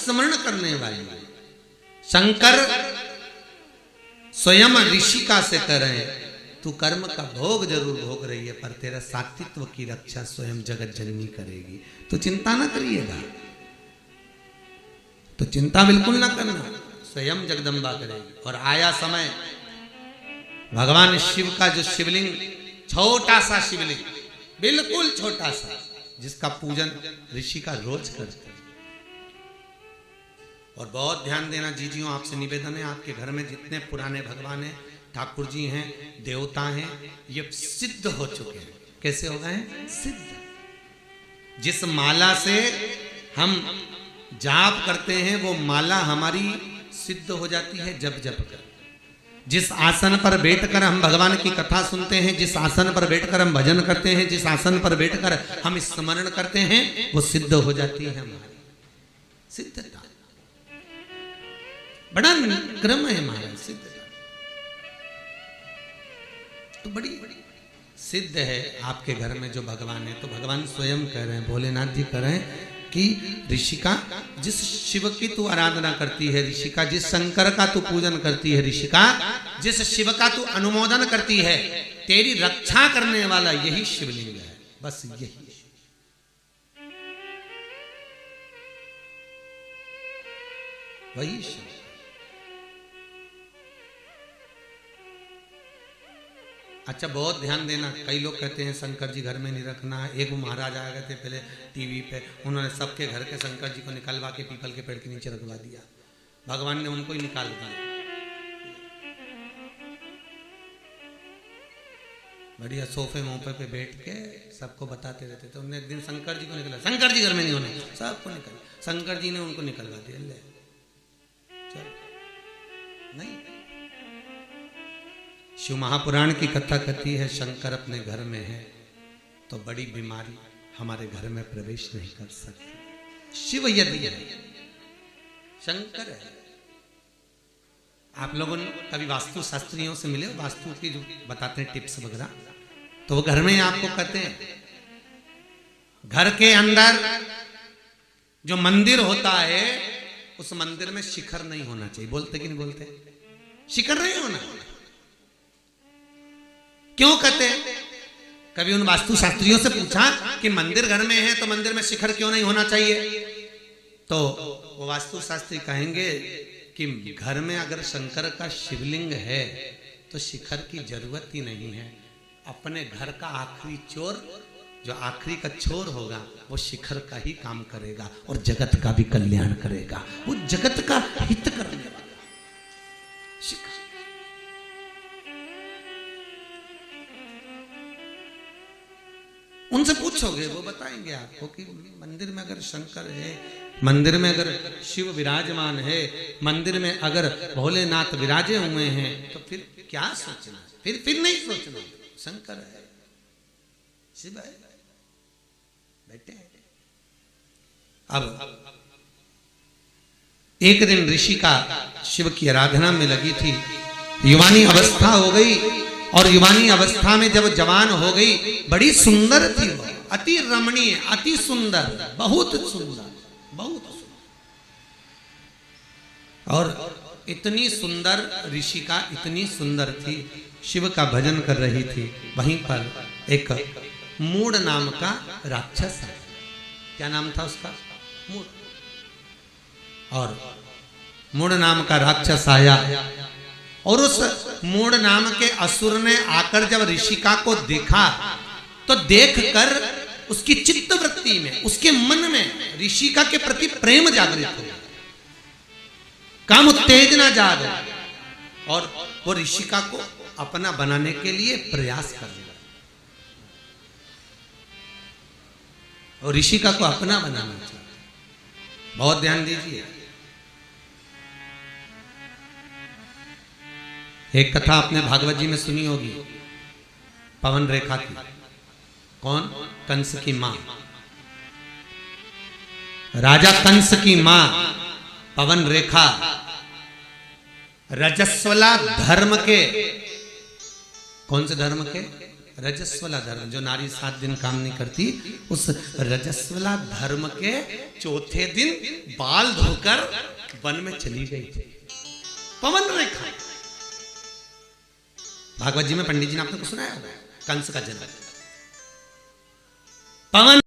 स्मरण करने वाली। शंकर स्वयं ऋषिका से कह रहे हैं, तू कर्म का भोग जरूर भोग रही है, पर तेरा सात्वित्व की रक्षा स्वयं जगत जननी करेगी। तो चिंता ना करिएगा, तो चिंता बिल्कुल ना करना, स्वयं जगदम्बा करेगी। और आया समय, भगवान शिव का जो शिवलिंग, छोटा सा शिवलिंग, बिल्कुल छोटा सा, जिसका पूजन ऋषि का रोज करते हैं। और बहुत ध्यान देना जीजियों, आपसे निवेदन है, आपके घर में जितने पुराने भगवान हैं, ठाकुर जी हैं, देवता हैं, ये सिद्ध हो चुके हैं। कैसे हो गए हैं? सिद्ध। जिस माला से हम जाप करते हैं वो माला हमारी सिद्ध हो जाती है जब जब कर। जिस आसन पर बैठकर हम भगवान की कथा सुनते हैं, जिस आसन पर बैठकर हम भजन करते हैं, जिस आसन पर बैठकर हम स्मरण करते हैं, वो सिद्ध हो जाती है हमारी सिद्धता। बड़ा क्रम है हमारा सिद्धता, तो बड़ी सिद्ध है आपके घर में जो भगवान है। तो भगवान स्वयं कह रहे हैं, भोलेनाथ जी कह रहे हैं कि ऋषिका, जिस शिव की तू आराधना करती है, ऋषिका जिस शंकर का तू पूजन करती है, ऋषिका जिस शिव का तू अनुमोदन करती है, तेरी रक्षा करने वाला यही शिवलिंग है, बस यही। वही शिव। अच्छा, बहुत ध्यान देना, कई लोग कहते हैं शंकर जी घर में नहीं रखना। एक महाराज आ गए थे पहले टीवी पे, उन्होंने सबके घर के शंकर जी को निकलवा के पीपल के पेड़ के नीचे रखवा दिया। भगवान ने उनको ही निकाल दिया। बढ़िया सोफे मोफे पे बैठ के सबको बताते रहते थे। उन्होंने एक दिन शंकर जी को निकला, शंकर जी घर में नहीं होने, सबको निकल, शंकर जी ने उनको निकलवा दिया। ले चल, नहीं। शिव महापुराण की कथा कहती है, शंकर अपने घर में है तो बड़ी बीमारी हमारे घर में प्रवेश नहीं कर सकती। शिव यदि है, शंकर है। आप लोगों ने कभी वास्तु शास्त्रियों से मिले, वास्तु की जो बताते हैं टिप्स वगैरह, तो वो घर में आपको कहते हैं, घर के अंदर जो मंदिर होता है उस मंदिर में शिखर नहीं होना चाहिए। बोलते कि नहीं बोलते? शिखर नहीं होना। क्यों कहते हैं? कभी उन वास्तु शास्त्रियों से पूछा कि मंदिर घर में है तो मंदिर में शिखर क्यों नहीं होना चाहिए? तो वो वास्तु शास्त्री कहेंगे कि घर में अगर शंकर का शिवलिंग है तो शिखर की जरूरत ही नहीं है। अपने घर का आखिरी चोर, जो आखिरी का चोर होगा, वो शिखर का ही काम करेगा और जगत का भी कल्याण करेगा। वो जगत का हित करने वाला शिखर। उनसे पूछोगे वो बताएंगे आपको कि मंदिर में अगर शंकर है, मंदिर में अगर शिव विराजमान है, मंदिर में अगर भोलेनाथ विराजे हुए हैं, तो फिर क्या सोचना? फिर नहीं सोचना, शंकर है, शिव है, बैठे हैं। अब एक दिन ऋषि का शिव की आराधना में लगी थी, युवानी अवस्था हो गई, और युवानी अवस्था में जब जवान हो गई, बड़ी सुंदर थी वो, अति रमणीय, अति सुंदर, बहुत सुंदर, बहुत सुंदर। और इतनी सुंदर ऋषिका, इतनी सुंदर थी, शिव का भजन कर रही थी। वहीं पर एक मूड नाम का राक्षस है। क्या नाम था उसका? मूड। और मूड नाम का राक्षस आया, और उस मूड नाम के असुर ने आकर जब ऋषिका को देखा, तो देखकर उसकी चित्त वृत्ति में, उसके मन में ऋषिका के प्रति प्रेम जागृत हो, काम उत्तेजना जाग, और वो ऋषिका को अपना बनाने के लिए प्रयास कर रहा, और ऋषिका को अपना बनाना चाहिए। बहुत ध्यान दीजिए, एक कथा आपने भागवत जी में सुनी होगी, पवन रेखा की। कौन? कंस की मां, राजा कंस की मां पवन रेखा, रजस्वला धर्म के, कौन से धर्म के? रजस्वला धर्म, जो नारी 7 दिन काम नहीं करती, उस रजस्वला धर्म के चौथे दिन बाल धोकर वन में चली गई थी। पवन रेखा भागवत जी में पंडित जी ने आपने को सुनाया होगा, कंस का जन्म। पवन